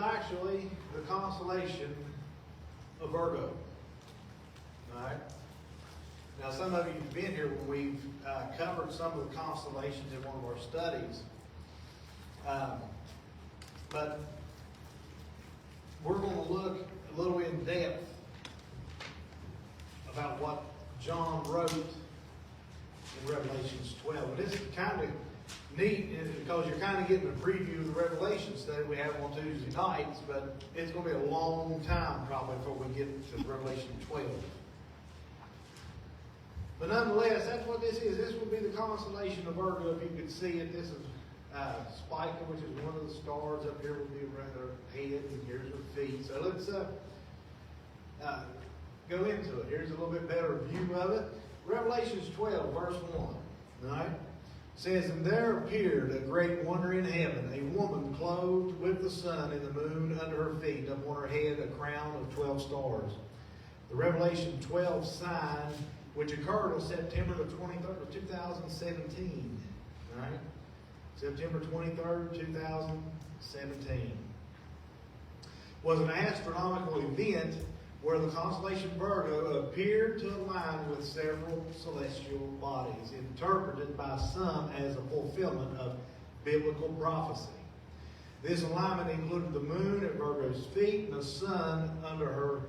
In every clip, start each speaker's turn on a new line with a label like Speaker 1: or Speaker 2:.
Speaker 1: actually the constellation of Virgo. All right. Now, some of you have been here when we've covered some of the constellations in one of our studies. But we're going to look a little in depth about what John wrote in Revelations 12. And this is kind of neat because you're kind of getting a preview of the Revelation study we have on Tuesday nights, but it's going to be a long time probably before we get to Revelation 12. But nonetheless, that's what this is. This would be the constellation of Virgo if you could see it. This is Spica, which is one of the stars. Up here would be around her head, and here's her feet. So let's go into it. Here's a little bit better view of it. Revelations 12, verse 1. All right? It says, "And there appeared a great wonder in heaven, a woman clothed with the sun and the moon under her feet, upon her head a crown of 12 stars. The Revelation 12 sign, which occurred on September the 23rd of 2017. All right? September 23rd, 2017. Was an astronomical event where the constellation Virgo appeared to align with several celestial bodies, interpreted by some as a fulfillment of biblical prophecy. This alignment included the moon at Virgo's feet and the sun under her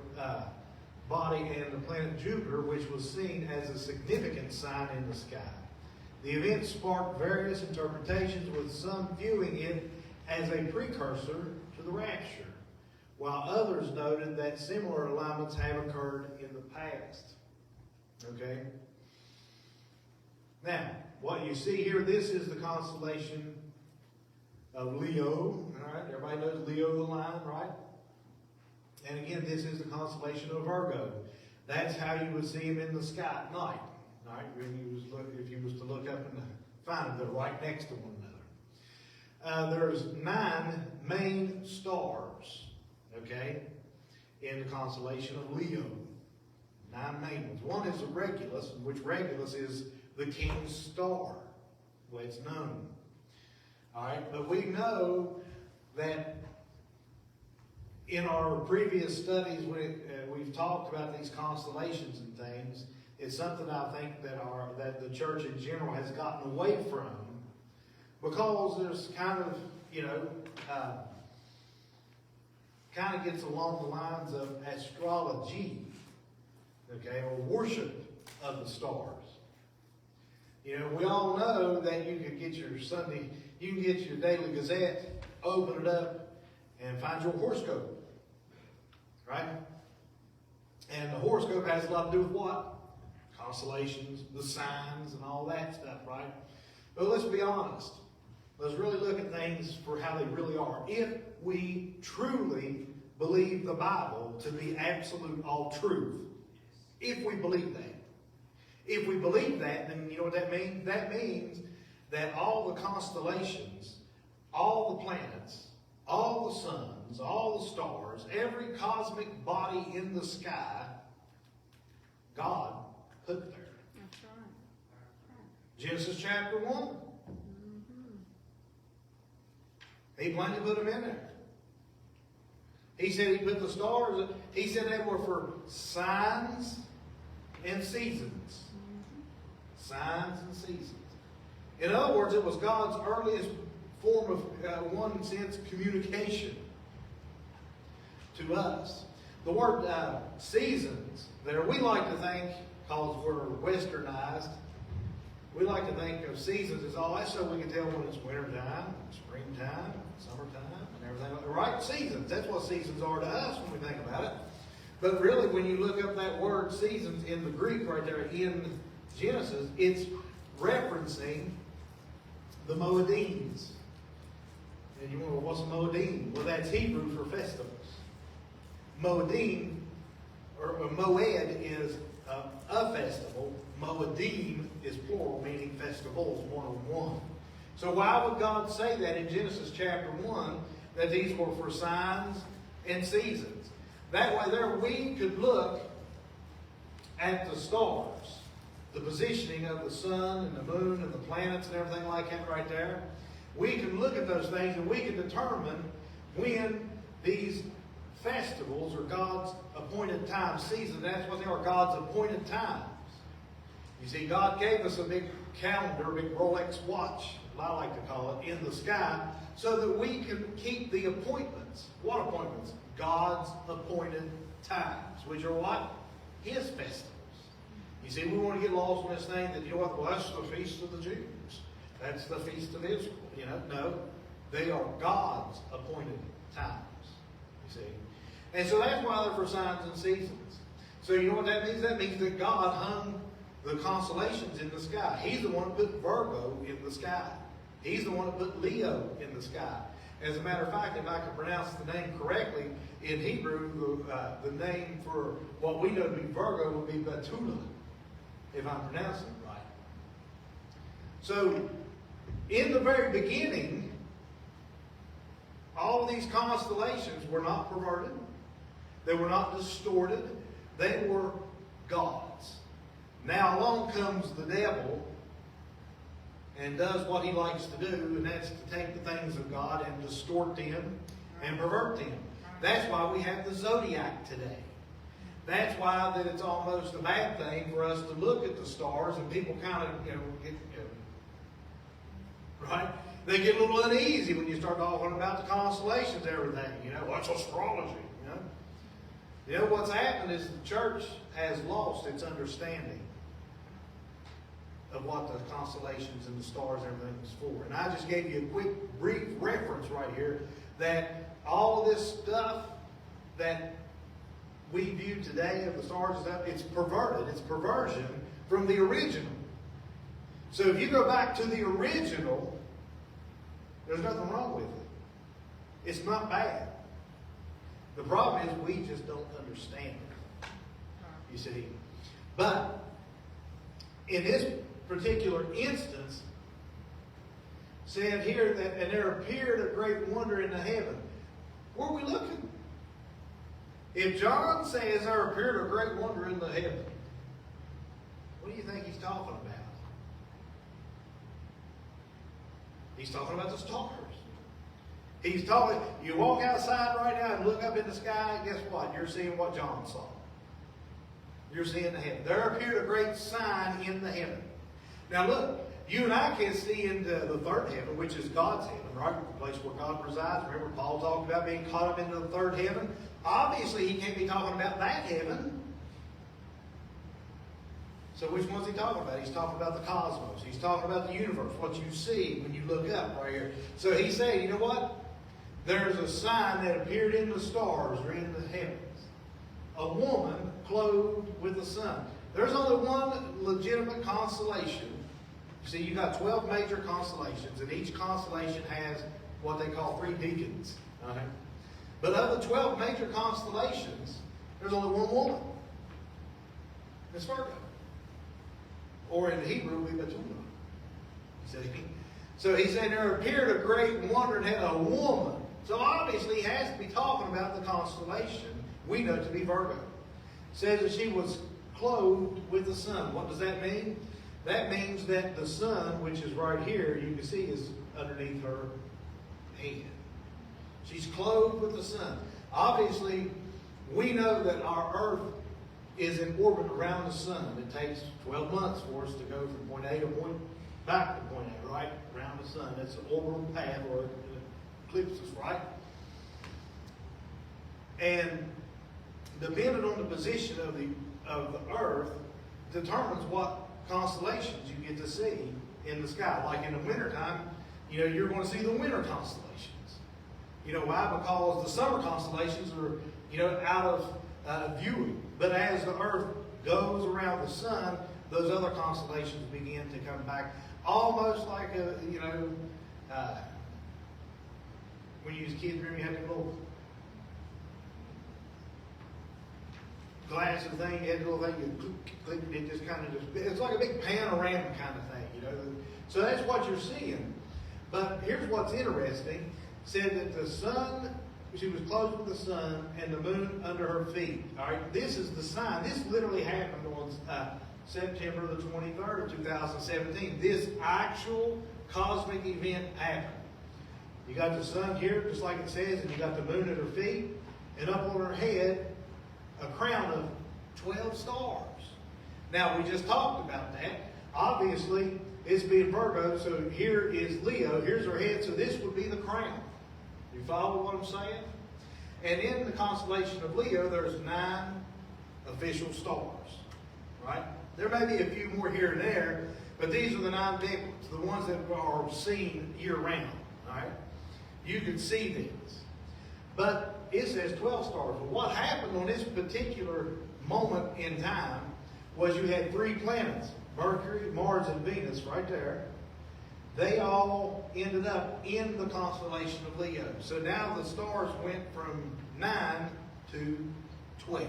Speaker 1: body, and the planet Jupiter, which was seen as a significant sign in the sky. The event sparked various interpretations, with some viewing it as a precursor to the rapture, while others noted that similar alignments have occurred in the past. Okay? Now, what you see here, this is the constellation of Leo. All right? Everybody knows Leo the lion, right? And again, this is the constellation of Virgo. That's how you would see him in the sky at night. Right? If you was to look up and find them, they're right next to one another. There's 9 main stars, okay, in the constellation of Leo. 9 main ones. One is the Regulus, which Regulus is the king's star, the way it's known. All right, but we know that in our previous studies, we've talked about these constellations and things. It's something I think that the church in general has gotten away from, because there's kind of, kind of gets along the lines of astrology, okay, or worship of the stars. We all know that you can get your Daily Gazette, open it up, and find your horoscope. Right? And the horoscope has a lot to do with what? Constellations, the signs, and all that stuff, right? But let's be honest. Let's really look at things for how they really are. If we truly believe the Bible to be absolute all truth, if we believe that. If we believe that, then you know what that means? That means that all the constellations, all the planets, all the suns, all the stars, every cosmic body in the sky, God put there.
Speaker 2: That's right.
Speaker 1: Genesis chapter 1. He planned to put them in there. He said he put the stars, he said they were for signs and seasons. Signs and seasons. In other words, it was God's earliest form of, one sense, communication to us. The word seasons there, we like to think, because we're westernized, we like to think of seasons as all that, so we can tell when it's wintertime, springtime, summertime, and everything. The right seasons, that's what seasons are to us when we think about it. But really, when you look up that word seasons in the Greek right there in Genesis, it's referencing the Moedines. And you wonder, what's a Moedim? Well, that's Hebrew for festivals. Moedim, or Moed, is a festival. Moedim is plural, meaning festivals, one-on-one. So why would God say that in Genesis chapter 1, that these were for signs and seasons? That way there we could look at the stars, the positioning of the sun and the moon and the planets and everything like that right there. We can look at those things and we can determine when these festivals are God's appointed time season. That's what they are, God's appointed times. You see, God gave us a big calendar, a big Rolex watch, I like to call it, in the sky, so that we can keep the appointments. What appointments? God's appointed times, which are what? His festivals. You see, we want to get lost in this thing that, you know what, well, that's the feast of the Jews. That's the feast of Israel. You know, no. They are God's appointed times. You see. And so that's why they're for signs and seasons. So you know what that means? That means that God hung the constellations in the sky. He's the one who put Virgo in the sky. He's the one who put Leo in the sky. As a matter of fact, if I can pronounce the name correctly, in Hebrew, the name for what we know to be Virgo would be Betula, if I'm pronouncing it right. So, in the very beginning, all of these constellations were not perverted. They were not distorted. They were God's. Now along comes the devil and does what he likes to do, and that's to take the things of God and distort them and pervert them. That's why we have the zodiac today. That's why that it's almost a bad thing for us to look at the stars, and people kind of, get, right? They get a little uneasy when you start talking about the constellations and everything. What's astrology? What's happened is the church has lost its understanding of what the constellations and the stars and everything is for. And I just gave you a quick, brief reference right here that all of this stuff that we view today of the stars and stuff, it's perverted. It's perversion from the original. So if you go back to the original, there's nothing wrong with it. It's not bad. The problem is we just don't understand it. You see. But in this particular instance, said here that, and there appeared a great wonder in the heaven. Where are we looking? If John says there appeared a great wonder in the heaven, what do you think he's talking about? He's talking about the stars. He's talking, you walk outside right now and look up in the sky, and guess what? You're seeing what John saw. You're seeing the heaven. There appeared a great sign in the heaven. Now look, you and I can see into the third heaven, which is God's heaven, right? The place where God resides. Remember, Paul talked about being caught up into the third heaven. Obviously, he can't be talking about that heaven. So which one's he talking about? He's talking about the cosmos. He's talking about the universe, what you see when you look up right here. So he's saying, you know what? There's a sign that appeared in the stars or in the heavens. A woman clothed with the sun. There's only one legitimate constellation. You see, you've got 12 major constellations, and each constellation has what they call 3 beacons. Right? But of the 12 major constellations, there's only one woman. It's Virgo. Or in Hebrew, we Betula. So he said there appeared a great wonder and had a woman. So obviously he has to be talking about the constellation we know to be Virgo. It says that she was clothed with the sun. What does that mean? That means that the sun, which is right here, you can see is underneath her head. She's clothed with the sun. Obviously, we know that our earth is in orbit around the sun. It takes 12 months for us to go from point A to point back to point A, right? Around the sun. It's an orbital path or eclipses, right? And depending on the position of the earth determines what constellations you get to see in the sky. Like in the wintertime, you're going to see the winter constellations. Why? Because the summer constellations are, out of viewing. But as the earth goes around the sun, those other constellations begin to come back. Almost like when you was kids, remember you had the little glass thing, you had the little thing, you click, it just kind of it's like a big panorama kind of thing, So that's what you're seeing. But here's what's interesting. It said that the sun, she was clothed with the sun and the moon under her feet. All right, this is the sign. This literally happened on September the 23rd of 2017. This actual cosmic event happened. You got the sun here, just like it says, and you got the moon at her feet, and up on her head, a crown of 12 stars. Now, we just talked about that. Obviously, it's being Virgo, so here is Leo. Here's her head, so this would be the crown. You follow what I'm saying? And in the constellation of Leo, there's 9 official stars, right? There may be a few more here and there, but these are the 9 big ones, the ones that are seen year-round, right? You can see these. But it says 12 stars. But what happened on this particular moment in time was you had 3 planets, Mercury, Mars, and Venus right there. They all ended up in the constellation of Leo. So now the stars went from 9 to 12.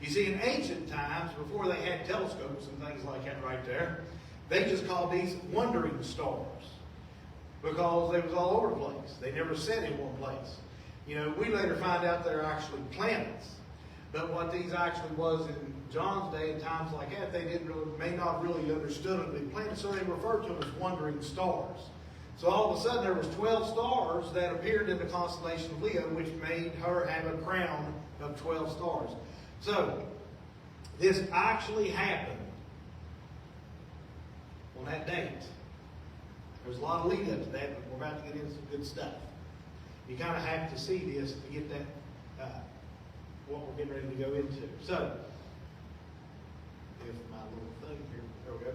Speaker 1: You see, in ancient times, before they had telescopes and things like that right there, they just called these wandering stars because they was all over the place. They never sat in one place. You know, we later find out they're actually planets. But what these actually was in John's day and times like that, they may not really understood them to be planets, so they referred to them as wandering stars. So all of a sudden there was 12 stars that appeared in the constellation of Leo, which made her have a crown of 12 stars. So this actually happened on that date. There's a lot of lead up to that, but we're about to get into some good stuff. You kind of have to see this to get that what we're getting ready to go into. So, if my little thing here, there we go.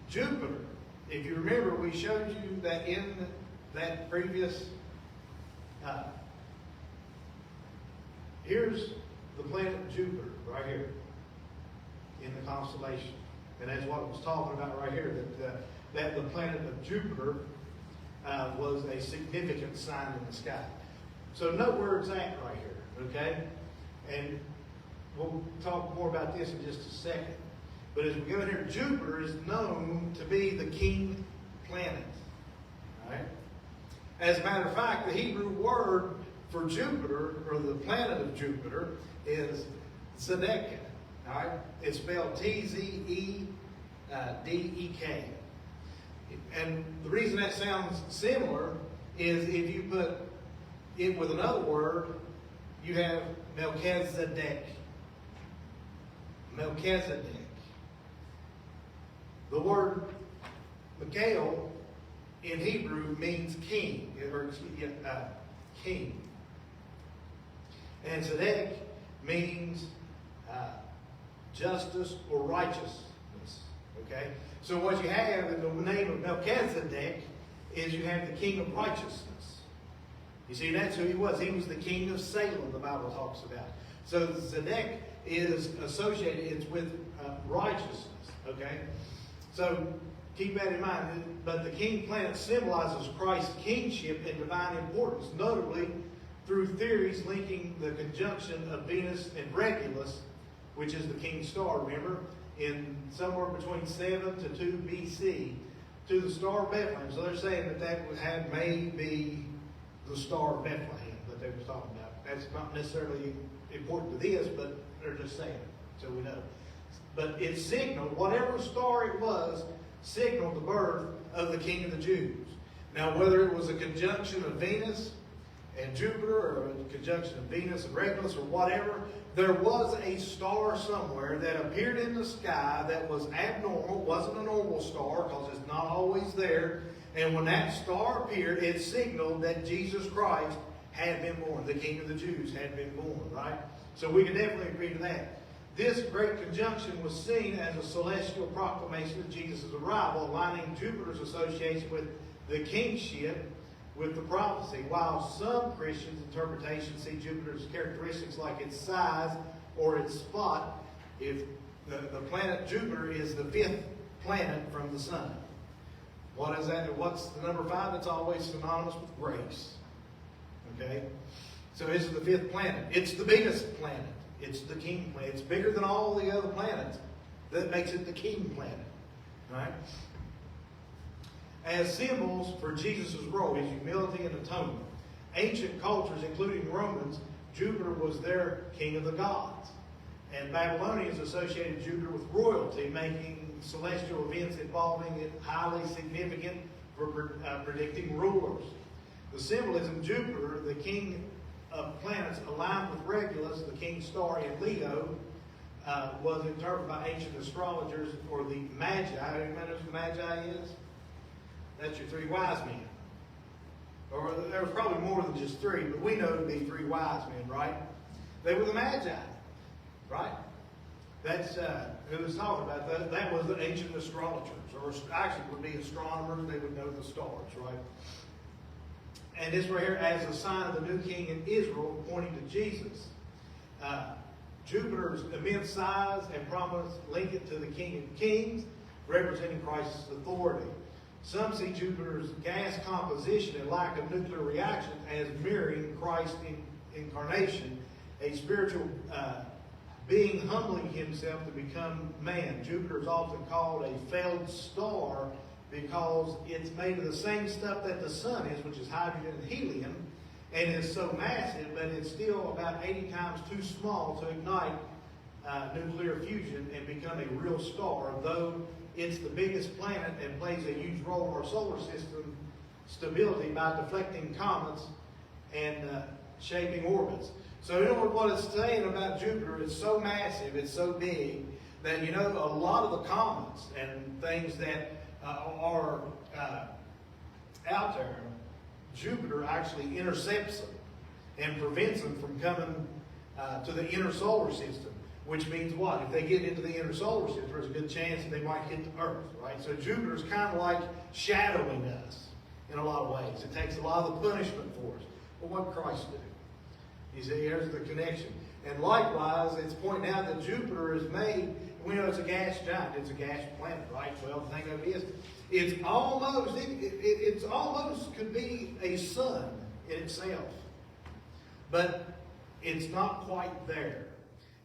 Speaker 1: Jupiter, if you remember, we showed you that in that previous, here's the planet Jupiter right here in the constellation. And that's what it was talking about right here, that the planet of Jupiter was a significant sign in the sky. So note where it's at right here, okay? And we'll talk more about this in just a second. But as we go in here, Jupiter is known to be the king planet. All right? As a matter of fact, the Hebrew word for Jupiter, or the planet of Jupiter, is Zedek. All right? It's spelled Tzedek. And the reason that sounds similar is if you put it with another word, you have Melchizedek. Melchizedek. The word Michael in Hebrew means king, or king. And Zedek means justice or righteousness. Okay? So what you have in the name of Melchizedek is you have the king of righteousness. You see, that's who he was. He was the king of Salem, the Bible talks about. So Zedek is associated, it's with righteousness. Okay? So keep that in mind. But the king planet symbolizes Christ's kingship and divine importance, notably through theories linking the conjunction of Venus and Regulus, which is the king's star, remember? In somewhere between 7 to 2 BC, to the star of Bethlehem. So they're saying that may be the star of Bethlehem that they were talking about. That's not necessarily important to this, but they're just saying it, so we know. But it signaled, whatever star it was, signaled the birth of the King of the Jews. Now, whether it was a conjunction of Venus and Jupiter, or a conjunction of Venus and Regulus, or whatever, there was a star somewhere that appeared in the sky that was abnormal, wasn't a normal star, because it's not always there. And when that star appeared, it signaled that Jesus Christ had been born. The King of the Jews had been born, right? So we can definitely agree to that. This great conjunction was seen as a celestial proclamation of Jesus' arrival, aligning Jupiter's association with the kingship with the prophecy, while some Christians' interpretations see Jupiter's characteristics like its size or its spot, if the planet Jupiter is the 5th planet from the sun. What is that? What's the number 5? It's always synonymous with grace. Okay? So this is the 5th planet. It's the biggest planet. It's the king planet. It's bigger than all the other planets. That makes it the king planet. Right? As symbols for Jesus' role, his humility and atonement. Ancient cultures, including Romans, Jupiter was their king of the gods. And Babylonians associated Jupiter with royalty, making celestial events involving it, highly significant for predicting rulers. The symbolism, Jupiter, the king of planets, aligned with Regulus, the king's star in Leo, was interpreted by ancient astrologers, or the Magi. Everybody knows what the Magi is? That's your three wise men. Or there was probably more than just three, but we know to be three wise men, right? They were the Magi, right? That's who was talking about that. That was the ancient astrologers, or actually would be astronomers. They would know the stars, right? And this right here as a sign of the new king in Israel, pointing to Jesus. Jupiter's immense size and prominence link it to the King of Kings, representing Christ's authority. Some see Jupiter's gas composition and lack of nuclear reaction as mirroring Christ's incarnation, a spiritual being humbling himself to become man. Jupiter is often called a failed star because it's made of the same stuff that the sun is, which is hydrogen and helium, and is so massive, but it's still about 80 times too small to ignite nuclear fusion and become a real star, though it's the biggest planet and plays a huge role in our solar system stability by deflecting comets and shaping orbits. So you know what it's saying about Jupiter, it's so massive, it's so big, that you know a lot of the comets and things that are out there, Jupiter actually intercepts them and prevents them from coming to the inner solar system. Which means what? If they get into the inner solar system, there's a good chance that they might hit the Earth, right? So Jupiter's kind of like shadowing us in a lot of ways. It takes a lot of the punishment for us. But what did Christ do? You see, here's the connection. And likewise, it's pointing out that Jupiter is made, we know it's a gas giant, it's a gas planet, right? Well, the thing of it is, it's almost could be a sun in itself. But it's not quite there.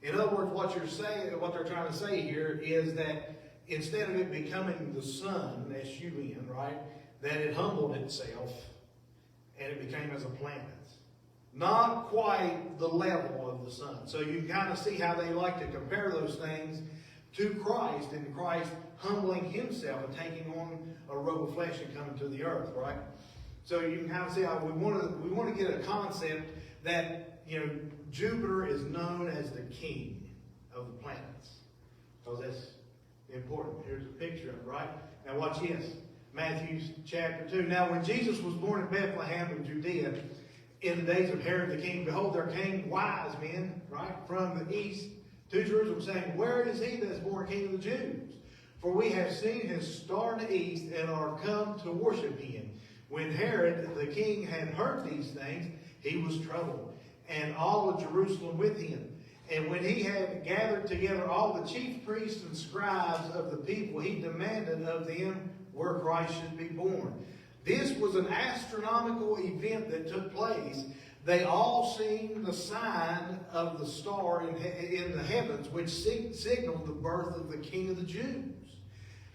Speaker 1: In other words, what they're trying to say here is that instead of it becoming the sun, S-U-N, right, that it humbled itself and it became as a planet. Not quite the level of the sun. So you can kind of see how they like to compare those things to Christ, and Christ humbling himself and taking on a robe of flesh and coming to the earth, right? So you can kind of see how we want to get a concept that, you know, Jupiter is known as the king of the planets. Because that's important. Here's a picture of it, right? Now watch this. Matthew chapter 2. Now when Jesus was born in Bethlehem in Judea, in the days of Herod the king, behold, there came wise men, right, from the east to Jerusalem, saying, where is he that is born king of the Jews? For we have seen his star in the east and are come to worship him. When Herod the king had heard these things, he was troubled, and all of Jerusalem with him. And when he had gathered together all the chief priests and scribes of the people, he demanded of them where Christ should be born. This was an astronomical event that took place. They all seen the sign of the star in the heavens, which signaled the birth of the King of the Jews.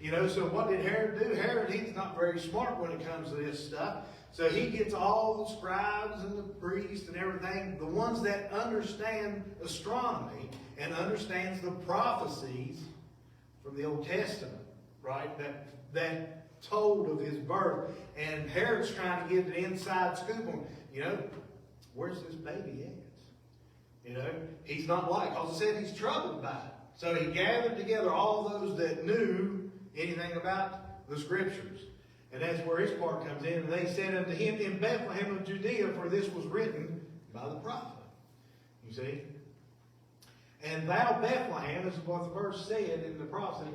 Speaker 1: You know, so what did Herod do? Herod, he's not very smart when it comes to this stuff. So he gets all the scribes and the priests and everything, the ones that understand astronomy and understands the prophecies from the Old Testament, right? That told of his birth. And Herod's trying to get the inside scoop on, you know, where's this baby at? You know, he's not like, because it said he's troubled by it. So he gathered together all those that knew anything about the scriptures. And that's where his part comes in. And they said unto him, in Bethlehem of Judea, for this was written by the prophet. You see? And thou, Bethlehem, this is what the verse said in the prophecy,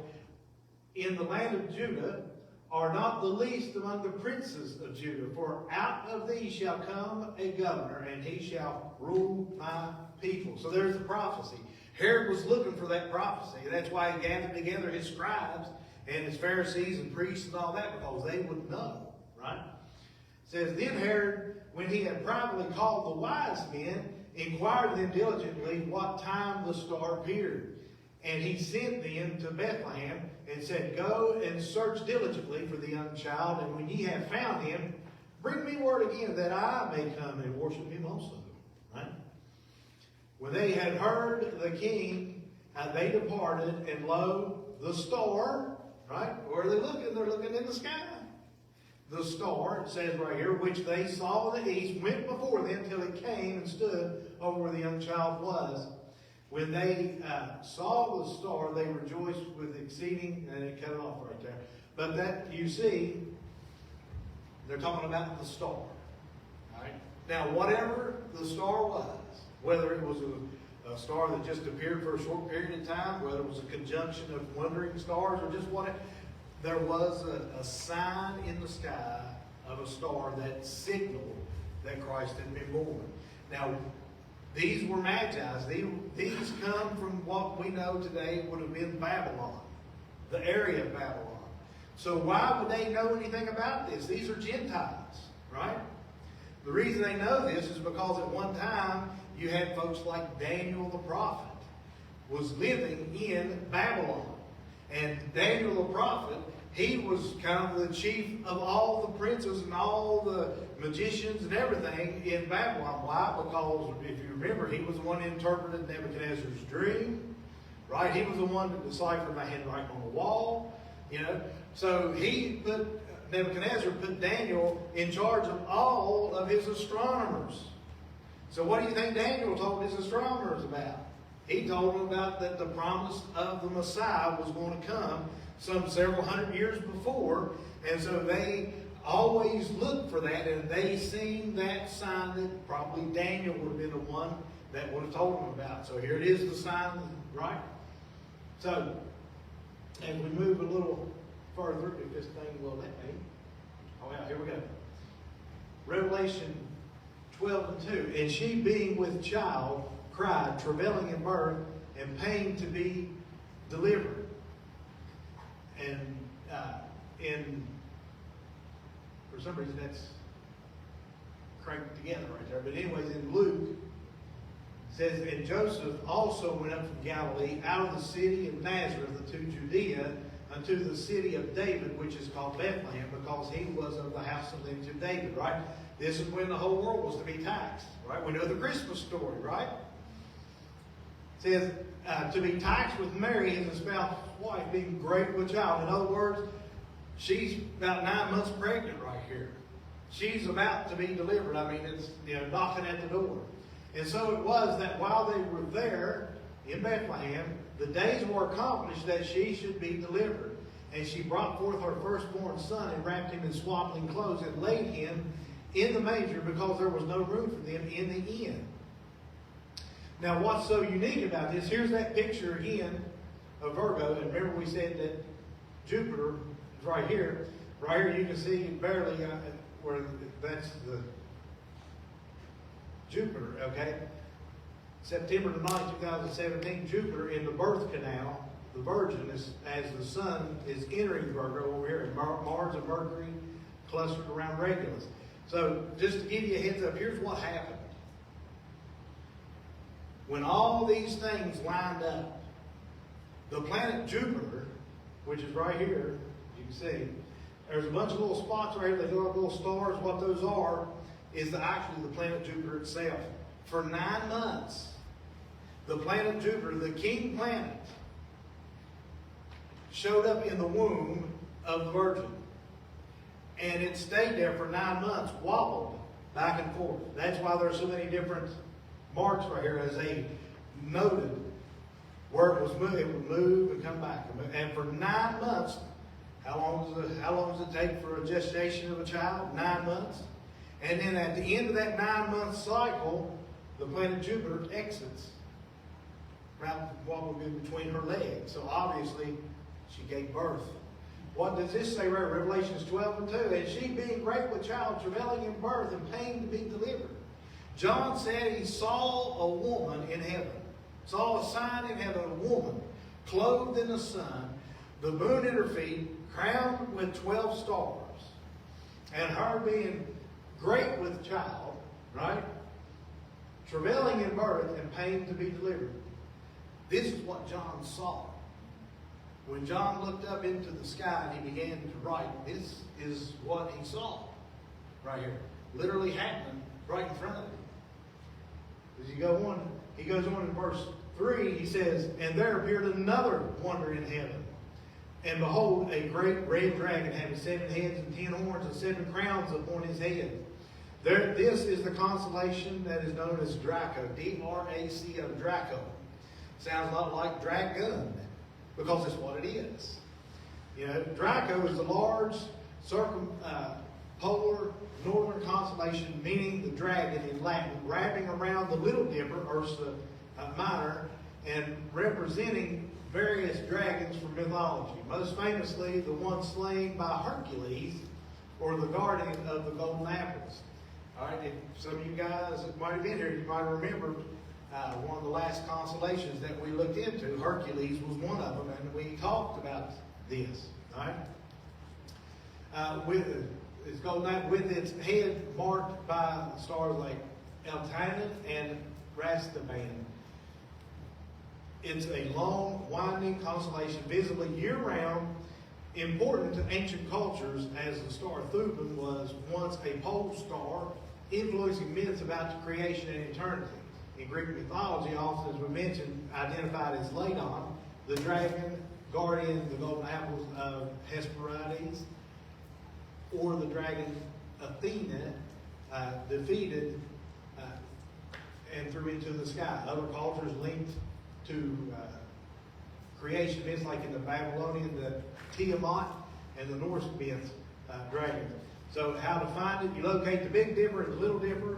Speaker 1: in the land of Judah, are not the least among the princes of Judah. For out of thee shall come a governor, and he shall rule my people. So there's the prophecy. Herod was looking for that prophecy. That's why he gathered together his scribes and his Pharisees and priests and all that, because they would know, right? It says, then Herod, when he had privately called the wise men, inquired of them diligently what time the star appeared. And he sent them to Bethlehem and said, go and search diligently for the young child, and when ye have found him, bring me word again that I may come and worship him also. Right? When they had heard the king, they departed, and lo, the star Right? Where are they looking? They're looking in the sky. The star, it says right here, which they saw in the east, went before them till it came and stood over where the young child was. When they saw the star, they rejoiced with exceeding, and it cut it off right there. But that, you see, they're talking about the star. Right? Now, whatever the star was, whether it was a star that just appeared for a short period of time, whether it was a conjunction of wandering stars, or just whatever, there was a sign in the sky of a star that signaled that Christ had been born. Now, these were Magi's. These come from what we know today would have been Babylon, the area of Babylon. So why would they know anything about this? These are Gentiles, right? The reason they know this is because at one time you had folks like Daniel the prophet was living in Babylon. And Daniel the prophet, he was kind of the chief of all the princes and all the magicians and everything in Babylon. Why? Because if you remember, he was the one who interpreted Nebuchadnezzar's dream, right? He was the one that deciphered my handwriting on the wall, you know. So Nebuchadnezzar put Daniel in charge of all of his astronomers. So what do you think Daniel told his astronomers about? He told them about that the promise of the Messiah was going to come some several hundred years before. And so they always looked for that, and they seen that sign that probably Daniel would have been the one that would have told them about. So here it is, the sign, right? So, and we move a little further, if this thing will let me. Oh yeah, here we go. Revelation 12:2. And she, being with child, cried, travailing in birth, and pain to be delivered. And for some reason that's cranked together right there. But anyways, in Luke, it says, and Joseph also went up from Galilee, out of the city of Nazareth to Judea, unto the city of David, which is called Bethlehem, because he was of the house of lineage of David, right? This is when the whole world was to be taxed, right? We know the Christmas story, right? It says, to be taxed with Mary, his espoused wife, being great with child. In other words, she's about 9 months pregnant right here. She's about to be delivered. I mean, it's, knocking at the door. And so it was that while they were there in Bethlehem, the days were accomplished that she should be delivered. And she brought forth her firstborn son and wrapped him in swaddling clothes and laid him in the manger because there was no room for them in the inn. Now, what's so unique about this, here's that picture again of Virgo. And remember we said that Jupiter is right here. Right here you can see barely where that's the Jupiter, okay? September the 9th, 2017, Jupiter in the birth canal, the Virgin, as the sun is entering Virgo over here, and Mars and Mercury clustered around Regulus. So just to give you a heads up, here's what happened. When all these things lined up, the planet Jupiter, which is right here, you can see, there's a bunch of little spots right here, they look like little stars. What those are is actually the planet Jupiter itself. For 9 months, the planet Jupiter, the king planet, showed up in the womb of the Virgin. And it stayed there for 9 months, wobbled back and forth. That's why there's so many different marks right here, as they noted where it was moved. It would move and come back. And for 9 months, how long does it take for a gestation of a child? 9 months. And then at the end of that 9-month cycle, the planet Jupiter exits around what would be between her legs. So obviously, she gave birth. What does this say right? Revelations 12:2. And she, being great with child, travailing in birth and pain to be delivered. John said he saw a woman in heaven. Saw a sign in heaven, a woman clothed in the sun, the moon at her feet, crowned with 12 stars. And her being great with child, right? Travailing in birth and pain to be delivered. This is what John saw. When John looked up into the sky and he began to write, this is what he saw right here. Literally happening right in front of him. As you go on, he goes on in verse 3, he says, and there appeared another wonder in heaven, And behold, a great red dragon having 7 heads and 10 horns and 7 crowns upon his head. This is the constellation that is known as Draco, D-R-A-C-O, Draco. Sounds a lot like dragon, because that's what it is. You know, Draco is the large polar northern constellation, meaning the dragon in Latin, wrapping around the Little Dipper, Ursa Minor, and representing various dragons from mythology. Most famously, the one slain by Hercules, or the guardian of the golden apples. All right, if some of you guys might have been here, you might remember one of the last constellations that we looked into. Hercules was one of them, and we talked about this. All right, with its golden apple, with its head marked by stars like Eltanin and Rastaban. It's a long, winding constellation, visibly year-round, important to ancient cultures, as the star Thuban was once a pole star, influencing myths about the creation and eternity. In Greek mythology, often, as we mentioned, identified as Ladon, the dragon, guardian of the golden apples of Hesperides, or the dragon Athena, defeated and threw into the sky. Other cultures linked to creation myths, like in the Babylonian, the Tiamat, and the Norse myths, dragon. So how to find it? You locate the Big Dipper and the Little Dipper,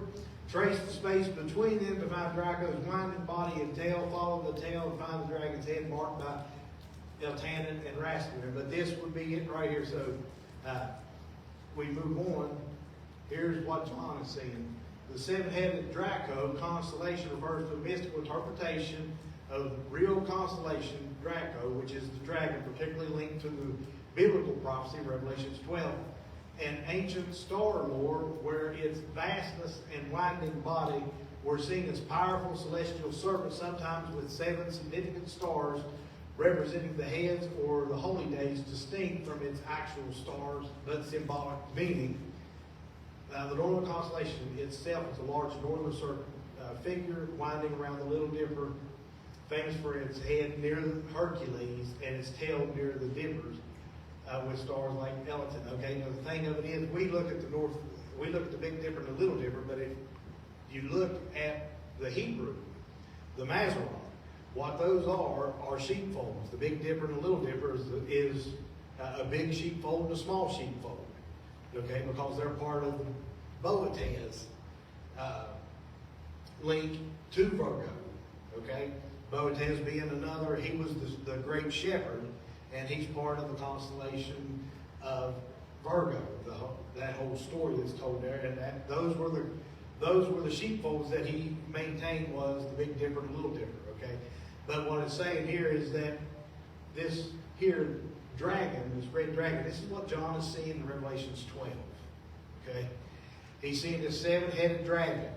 Speaker 1: trace the space between them to find Draco's winding body and tail, follow the tail and find the dragon's head marked by Eltanin and Rastaban. But this would be it right here. So we move on. Here's what John is saying. The 7-headed Draco constellation refers to a mystical interpretation of the real constellation Draco, which is the dragon, particularly linked to the biblical prophecy, Revelations 12, and ancient star lore, where its vastness and winding body were seen as powerful celestial serpents, sometimes with 7 significant stars representing the heads or the holy days, distinct from its actual stars, but symbolic meaning. The northern constellation itself is a large northern serpent figure winding around the Little Dipper, famous for its head near Hercules and its tail near the Dippers, with stars like Elton. Okay, now the thing of it is, we look at the Big Dipper and the Little Dipper, but if you look at the Hebrew, the Mazarov, what those are sheepfolds. The Big Dipper and the Little Dipper is a big sheepfold and a small sheepfold. Okay, because they're part of the Boaz link to Virgo. Okay, Boaz being another, he was the great shepherd, and he's part of the constellation of Virgo. That whole story that's told there, and those were the sheepfolds that he maintained was the Big Dipper and the Little Dipper. Okay, but what it's saying here is that this here dragon, this great dragon, this is what John is seeing in Revelations 12. Okay, he's seeing this 7-headed dragon.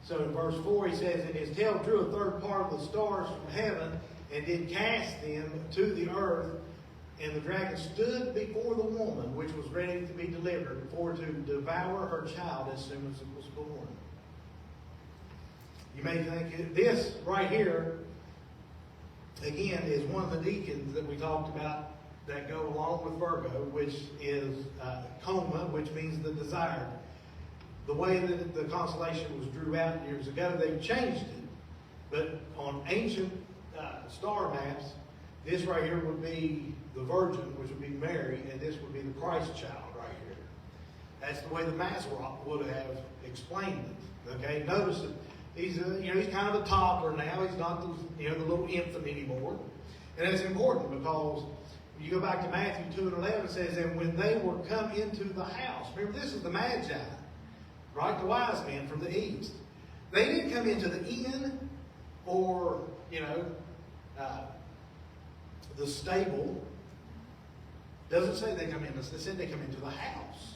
Speaker 1: So in verse 4 he says, "And his tail drew a third part of the stars from heaven, and did cast them to the earth. And the dragon stood before the woman, which was ready to be delivered, for to devour her child as soon as it was born." You may think this right here, again, is one of the deacons that we talked about that go along with Virgo, which is coma, which means the desired. The way that the constellation was drew out years ago, they've changed it. But on ancient star maps, this right here would be the Virgin, which would be Mary, and this would be the Christ child right here. That's the way the Mazarov would have explained it. Okay, notice that he's kind of a toddler now. He's not the little infant anymore, and that's important because when you go back to Matthew 2:11, it says, "And when they were come into the house," remember this is the Magi, right? The wise men from the east. They didn't come into the inn or the stable. Doesn't say they come in. It said they come into the house.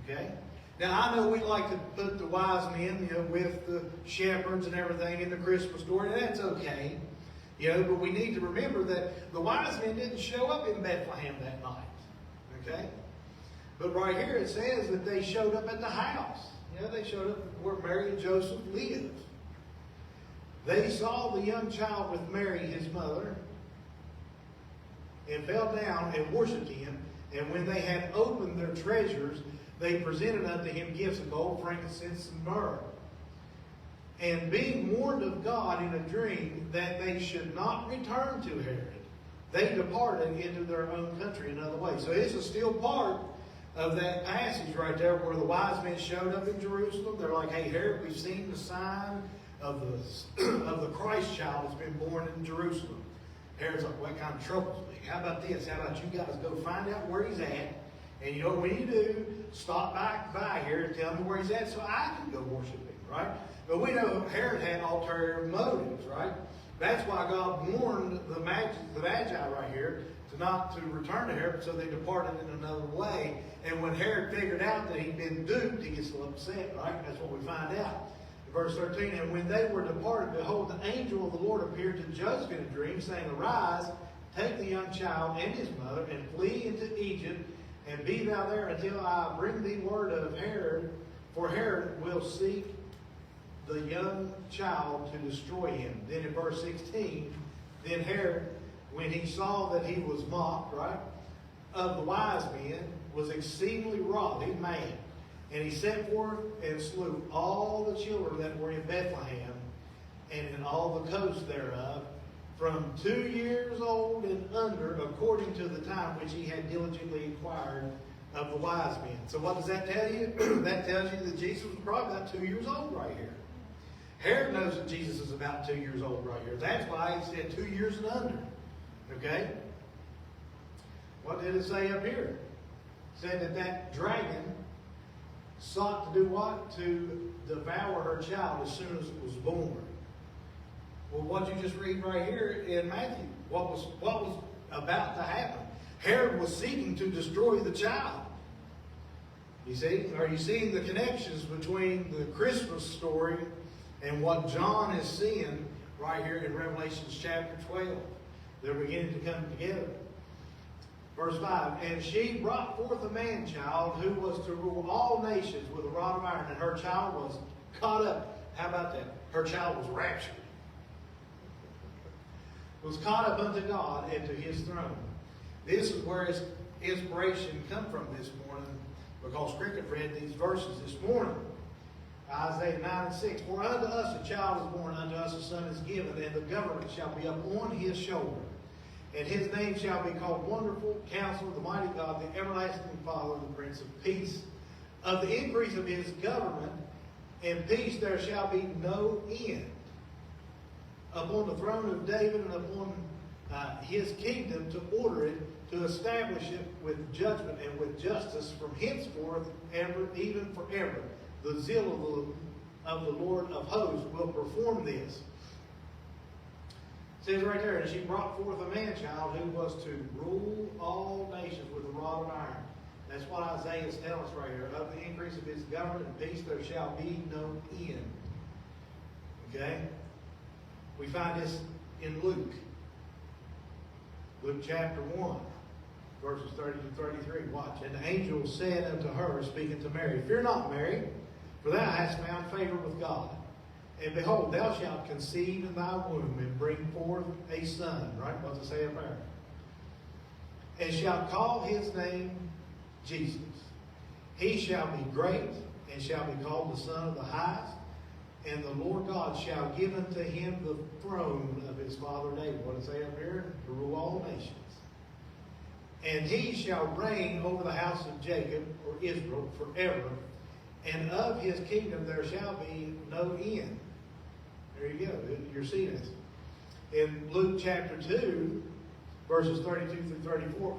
Speaker 1: Okay. Now I know we like to put the wise men, with the shepherds and everything in the Christmas story, and that's okay. But we need to remember that the wise men didn't show up in Bethlehem that night. Okay. But right here it says that they showed up at the house. They showed up where Mary and Joseph lived. They saw the young child with Mary his mother, and fell down and worshipped him. And when they had opened their treasures, they presented unto him gifts of gold, frankincense, and myrrh. And being warned of God in a dream that they should not return to Herod, they departed into their own country another way. So this is still part of that passage right there where the wise men showed up in Jerusalem. They're like, hey, Herod, we've seen the sign of the Christ child that's been born in Jerusalem. Herod's like, what kind of troubles me? How about this? How about you guys go find out where he's at? And you know what we need to do? Stop by here and tell me where he's at so I can go worship him, right? But we know Herod had ulterior motives, right? That's why God warned the Magi right here not to return to Herod, so they departed in another way. And when Herod figured out that he'd been duped, he gets a little upset, right? That's what we find out. Verse 13, and when they were departed, behold, the angel of the Lord appeared to Joseph in a dream, saying, Arise, take the young child and his mother, and flee into Egypt, and be thou there until I bring thee word of Herod, for Herod will seek the young child to destroy him. Then in verse 16, then Herod, when he saw that he was mocked, right, of the wise men, was exceedingly wroth, he's mad. And he set forth and slew all the children that were in Bethlehem and in all the coasts thereof, from 2 years old and under, according to the time which he had diligently inquired of the wise men. So what does that tell you? That tells you that Jesus was probably about 2 years old right here. Herod knows that Jesus is about 2 years old right here. That's why he said 2 years and under. Okay? What did it say up here? It said that dragon sought to do what? To devour her child as soon as it was born. Well, what you just read right here in Matthew, what was about to happen? Herod was seeking to destroy the child. You see? Are you seeing the connections between the Christmas story and what John is seeing right here in Revelation chapter 12? They're beginning to come together. Verse 5, and she brought forth a man-child who was to rule all nations with a rod of iron, and her child was caught up. How about that? Her child was raptured. Was caught up unto God and to his throne. This is where his inspiration come from this morning, because Cricket read these verses this morning. Isaiah 9 and 6. For unto us a child is born, unto us a son is given, and the government shall be upon his shoulder. And his name shall be called Wonderful, Counselor, the Mighty God, the Everlasting Father, the Prince of Peace. Of the increase of his government and peace there shall be no end. Upon the throne of David and upon his kingdom, to order it, to establish it with judgment and with justice from henceforth, ever, even forever. The zeal of the Lord of hosts will perform this. It says right there, and she brought forth a man-child who was to rule all nations with a rod of iron. That's what Isaiah is telling us right here. Of the increase of his government and peace there shall be no end. Okay? We find this in Luke. Luke chapter 1, verses 30 to 33. Watch. And the angel said unto her, speaking to Mary, Fear not, Mary, for thou hast found favor with God. And behold, thou shalt conceive in thy womb and bring forth a son. Right? What's it say up there? And shalt call his name Jesus. He shall be great and shall be called the Son of the Highest. And the Lord God shall give unto him the throne of his father David. What does it say up here? To rule all nations. And he shall reign over the house of Jacob, or Israel, forever. And of his kingdom there shall be no end. There you go. You're seeing it. In Luke chapter 2, verses 32 through 34,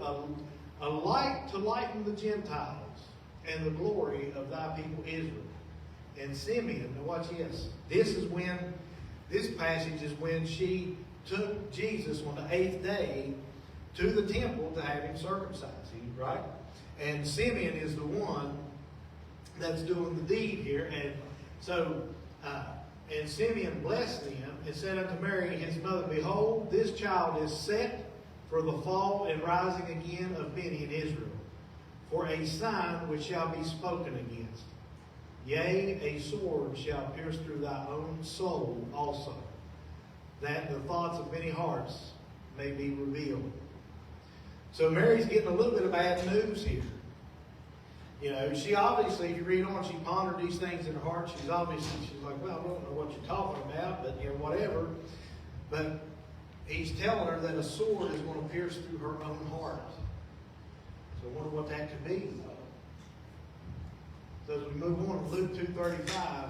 Speaker 1: a light to lighten the Gentiles and the glory of thy people Israel. And Simeon, now watch this. This passage is when she took Jesus on the 8th day to the temple to have him circumcised, right? And Simeon is the one that's doing the deed here. And so, and Simeon blessed them and said unto Mary his mother, Behold, this child is set for the fall and rising again of many in Israel, for a sign which shall be spoken against. Yea, a sword shall pierce through thy own soul also, that the thoughts of many hearts may be revealed. So Mary's getting a little bit of bad news here. You know, she obviously, if you read on, she pondered these things in her heart. She's like, well, I don't know what you're talking about, but you know, whatever. But he's telling her that a sword is going to pierce through her own heart. So I wonder what that could be. So as we move on, Luke 2:35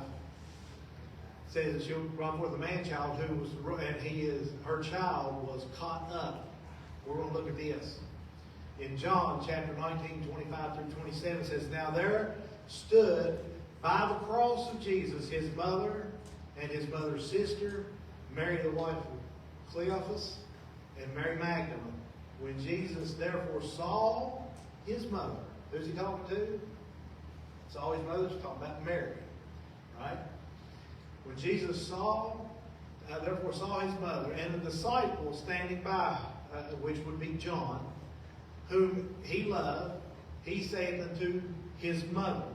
Speaker 1: says that she'll bring forth a man-child who was, and her child was caught up. We're going to look at this. In John chapter 19, 25 through 27, it says, Now there stood by the cross of Jesus his mother and his mother's sister, Mary the wife of Cleophas, and Mary Magdalene. When Jesus therefore saw his mother, who's he talking to? Saw his mother, he's talking about Mary, right? When Jesus therefore saw his mother and the disciple standing by, which would be John, whom he loved, he saith unto his mother,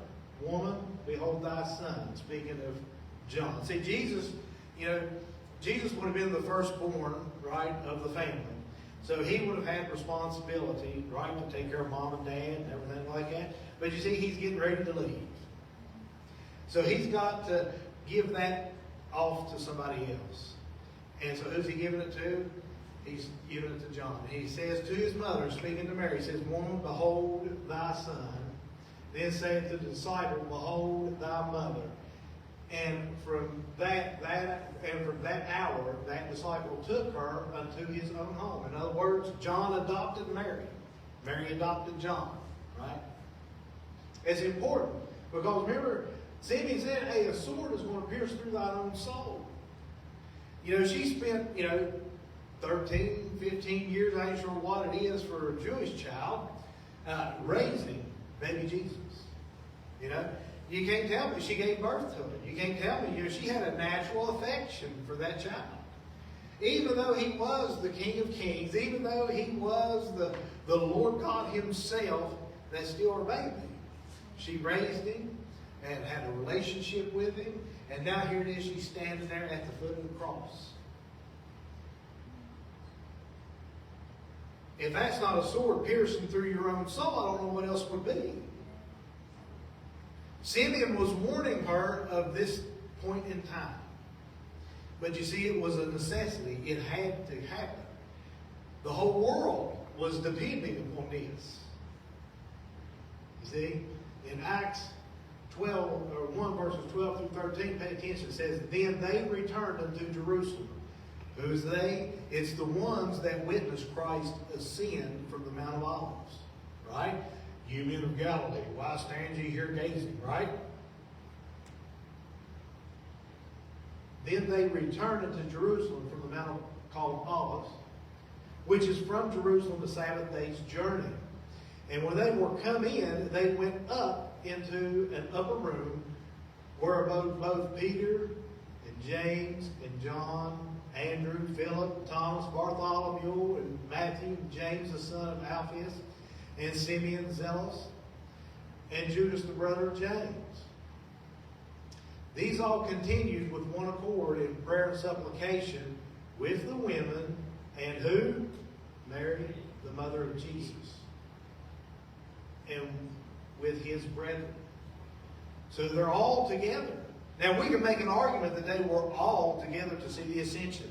Speaker 1: Woman, behold thy son. Speaking of John. See, Jesus would have been the firstborn, right, of the family. So he would have had responsibility, right, to take care of mom and dad and everything like that. But you see, he's getting ready to leave. So he's got to give that off to somebody else. And so who's he giving it to? He's giving it to John. He says to his mother, speaking to Mary, he says, Woman, behold thy son. Then saith the disciple, Behold thy mother. And from that hour, that disciple took her unto his own home. In other words, John adopted Mary. Mary adopted John. Right? It's important. Because remember, Simeon said, hey, a sword is going to pierce through thine own soul. You know, she spent, 13, 15 years, I ain't sure what it is for a Jewish child, raising baby Jesus. You know, you can't tell me she gave birth to it. You can't tell me, she had a natural affection for that child. Even though he was the King of Kings, even though he was the Lord God himself, that's still her baby. She raised him and had a relationship with him, and now here it is, she's standing there at the foot of the cross. If that's not a sword piercing through your own soul, I don't know what else would be. Simeon was warning her of this point in time. But you see, it was a necessity. It had to happen. The whole world was depending upon this. You see, in Acts 12, or 1 verses 12 through 13, pay attention. It says, Then they returned unto Jerusalem. Who's they? It's the ones that witnessed Christ ascend from the Mount of Olives. Right? You men of Galilee, why stand ye here gazing? Right? Then they returned unto Jerusalem from the Mount called Olives, which is from Jerusalem the Sabbath day's journey. And when they were come in, they went up into an upper room where abode both Peter and James and John, Andrew, Philip, Thomas, Bartholomew, and Matthew, and James the son of Alphaeus, and Simeon Zealous, and Judas the brother of James. These all continued with one accord in prayer and supplication with the women, and who? Mary, the mother of Jesus, and with his brethren. So they're all together. Now we can make an argument that they were all together to see the ascension.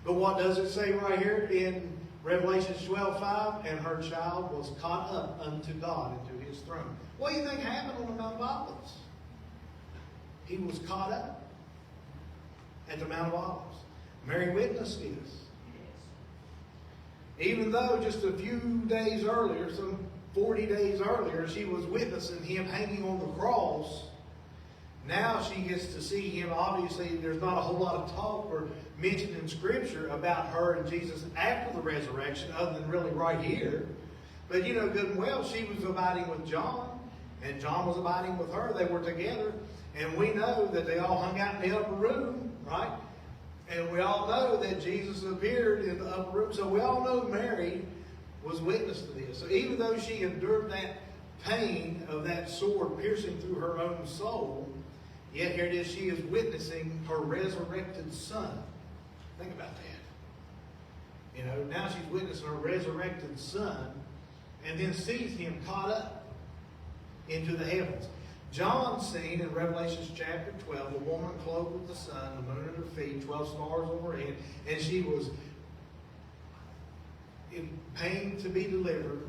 Speaker 1: But what does it say right here in Revelation 12:5? And her child was caught up unto God, into his throne. What do you think happened on the Mount of Olives? He was caught up at the Mount of Olives. Mary witnessed this. Even though just a few days earlier, some 40 days earlier, she was witnessing him hanging on the cross, now she gets to see him. Obviously, there's not a whole lot of talk or mention in Scripture about her and Jesus after the resurrection, other than really right here. But you know good and well, she was abiding with John, and John was abiding with her. They were together. And we know that they all hung out in the upper room, right? And we all know that Jesus appeared in the upper room. So we all know Mary was witness to this. So even though she endured that pain of that sword piercing through her own soul, yet here it is, she is witnessing her resurrected son. Think about that. You know, now she's witnessing her resurrected son and then sees him caught up into the heavens. John seen in Revelation chapter 12 a woman clothed with the sun, the moon at her feet, 12 stars over her head, and she was in pain to be delivered.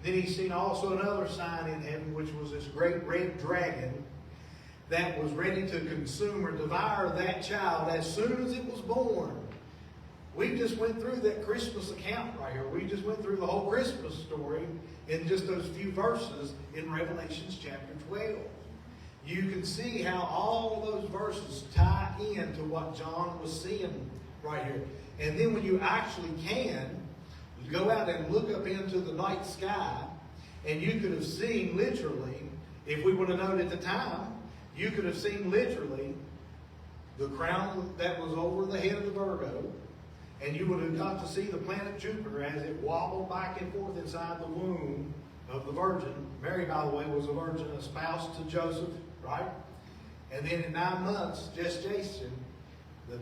Speaker 1: Then he seen also another sign in heaven, which was this great red dragon that was ready to consume or devour that child as soon as it was born. We just went through that Christmas account right here. We just went through the whole Christmas story in just those few verses in Revelation chapter 12. You can see how all of those verses tie into what John was seeing right here. And then when you actually can, go out and look up into the night sky, and you could have seen literally, if we would have known at the time, you could have seen literally the crown that was over the head of the Virgo, and you would have got to see the planet Jupiter as it wobbled back and forth inside the womb of the Virgin. Mary, by the way, was a virgin, espoused to Joseph, right? And then in 9 months gestation, the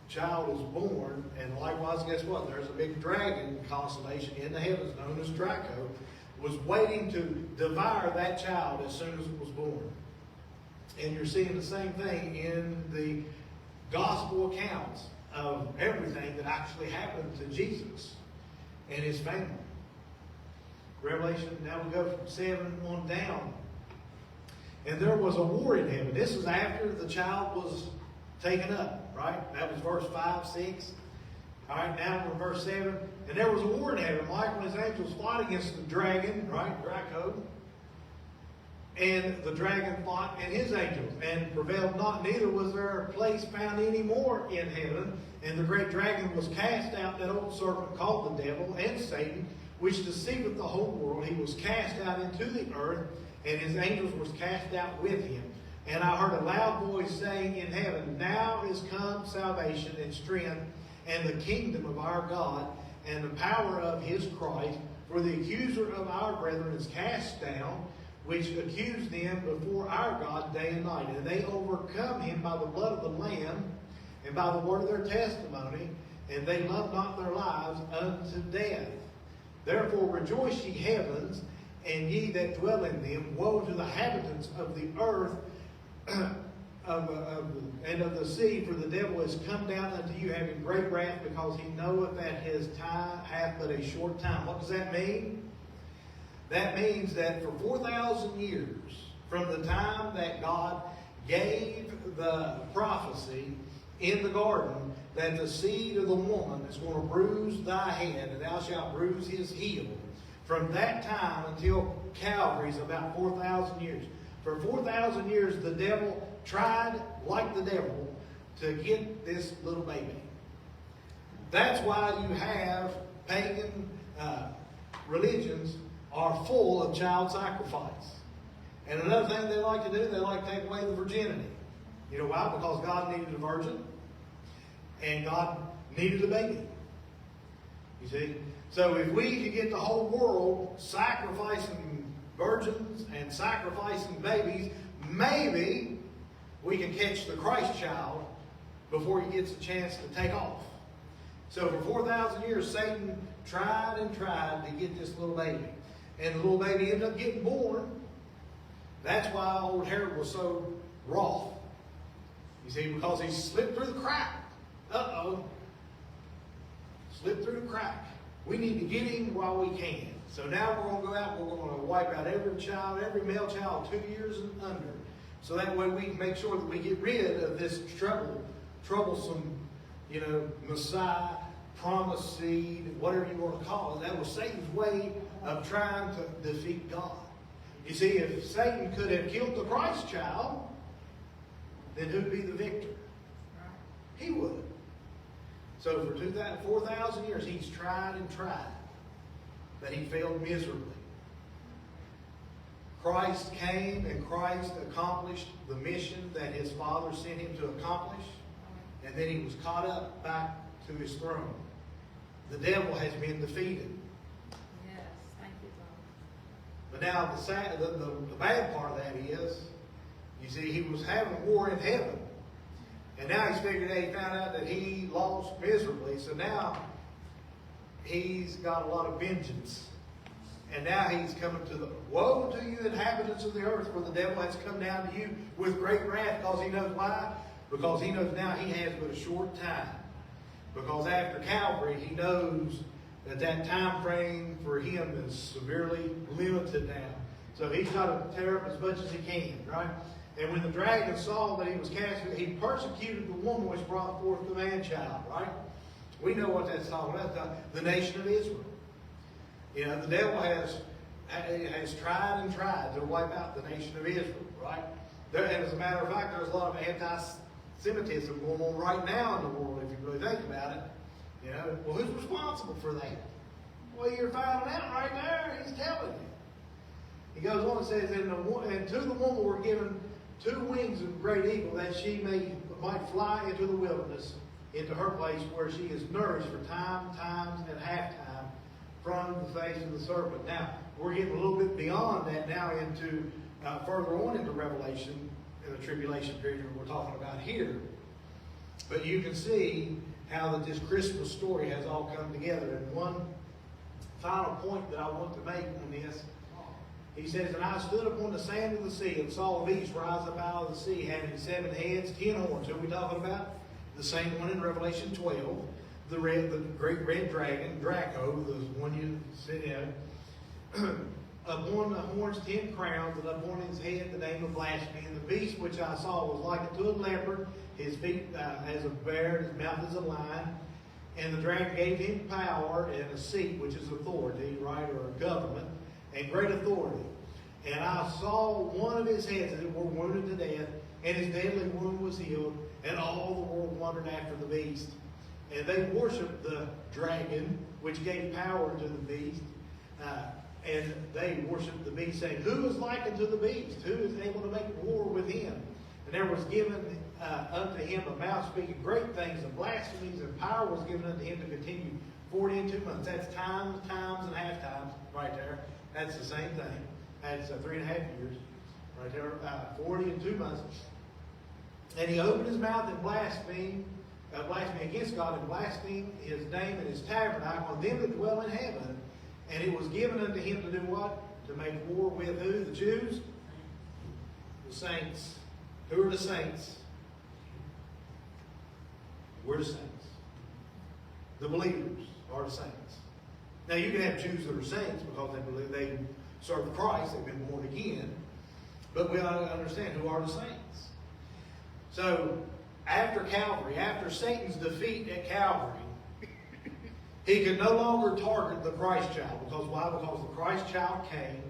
Speaker 1: child was born, and likewise, guess what? There's a big dragon constellation in the heavens known as Draco, was waiting to devour that child as soon as it was born. And you're seeing the same thing in the gospel accounts of everything that actually happened to Jesus and his family. Revelation, now we go from 7 on down. And there was a war in heaven. This is after the child was taken up, right? That was verse 5, 6. All right, now we're in verse 7. And there was a war in heaven, like when his angels fought against the dragon, right? Draco. And the dragon fought and his angels, and prevailed not, neither was there a place found any more in heaven. And the great dragon was cast out, that old serpent called the devil and Satan, which deceiveth the whole world. He was cast out into the earth, and his angels was cast out with him. And I heard a loud voice saying in heaven, Now is come salvation and strength, and the kingdom of our God, and the power of his Christ. For the accuser of our brethren is cast down, which accused them before our God day and night. And they overcome him by the blood of the Lamb, and by the word of their testimony, and they loved not their lives unto death. Therefore rejoice, ye heavens, and ye that dwell in them. Woe to the inhabitants of the earth and of the sea, for the devil is come down unto you, having great wrath, because he knoweth that his time hath but a short time. What does that mean? That means that for 4,000 years, from the time that God gave the prophecy in the garden that the seed of the woman is going to bruise thy head, and thou shalt bruise his heel, from that time until Calvary is about 4,000 years. For 4,000 years, the devil tried, like the devil, to get this little baby. That's why you have pagan religions are full of child sacrifice. And another thing they like to do, they like to take away the virginity. You know why? Because God needed a virgin, and God needed a baby. You see? So if we could get the whole world sacrificing virgins and sacrificing babies, maybe we can catch the Christ child before he gets a chance to take off. So for 4,000 years, Satan tried and tried to get this little baby. And the little baby ended up getting born. That's why old Herod was so wroth. You see, because he slipped through the crack. Uh-oh. Slipped through the crack. We need to get him while we can. So now we're going to go out, we're going to wipe out every child, every male child 2 years and under. So that way we can make sure that we get rid of this troublesome, Messiah, promised seed, whatever you want to call it. That was Satan's way of trying to defeat God. You see, if Satan could have killed the Christ child, then who'd be the victor? He would. So for 4,000 years, he's tried and tried, but he failed miserably. Christ came and Christ accomplished the mission that his Father sent him to accomplish, and then he was caught up back to his throne. The devil has been defeated.
Speaker 2: Yes, thank you, Lord.
Speaker 1: But now the bad part of that is, you see, he was having war in heaven. And now he's figured out, he found out that he lost miserably. So now he's got a lot of vengeance. And now he's coming to the, woe to you inhabitants of the earth, for the devil has come down to you with great wrath, because he knows why? Because he knows now he has but a short time. Because after Calvary, he knows that that time frame for him is severely limited now. So he's got to tear up as much as he can, right? And when the dragon saw that he was cast, he persecuted the woman which brought forth the man-child, right? We know what that's talking about, the nation of Israel. You know, the devil has tried and tried to wipe out the nation of Israel, right? And as a matter of fact, there's a lot of anti-Semitism going on right now in the world, if you really think about it. You know, well, who's responsible for that? Well, you're finding out right there. He's telling you. He goes on and says, and to the woman were given 2 wings of great eagle, that she might fly into the wilderness, into her place where she is nourished for times and half time from the face of the serpent. Now, we're getting a little bit beyond that now into further on into Revelation, in the tribulation period we're talking about here. But you can see how that this Christmas story has all come together. And one final point that I want to make on this, he says, and I stood upon the sand of the sea and saw a beast rise up out of the sea, having 7 heads, 10 horns. Who are we talking about? The same one in Revelation 12. The great red dragon, Draco, the one you sit in. Upon the horns 10 crowns, and upon his head the name of blasphemy. And the beast which I saw was like unto a leopard, his feet as a bear, and his mouth as a lion. And the dragon gave him power and a seat, which is authority, right, or a government, and great authority. And I saw one of his heads that were wounded to death, and his deadly wound was healed, and all the world wondered after the beast. And they worshiped the dragon, which gave power to the beast. And they worshiped the beast, saying, who is like unto the beast? Who is able to make war with him? And there was given unto him a mouth speaking great things and blasphemies, and power was given unto him to continue 42 months. That's times, and half times, right there. That's the same thing. That's 3.5 years, right there. 40 and 2 months. And he opened his mouth and blasphemed against God, and blasphemed his name and his tabernacle, and them that dwell in heaven. And it was given unto him to do what? To make war with who? The Jews? The saints. Who are the saints? We're the saints. The believers are the saints. Now you can have Jews that are saints because they believe they serve Christ, they've been born again. But we ought to understand who are the saints. So after Calvary, after Satan's defeat at Calvary, he could no longer target the Christ child. Because why? Because the Christ child came,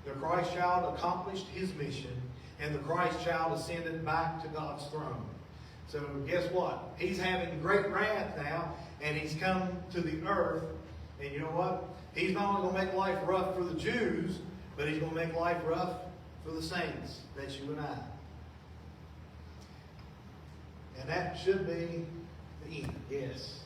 Speaker 1: the Christ child accomplished his mission, and the Christ child ascended back to God's throne. So guess what? He's having great wrath now, and he's come to the earth. And you know what? He's not only going to make life rough for the Jews, but he's going to make life rough for the saints. That's you and I. And that should be the end. Yes.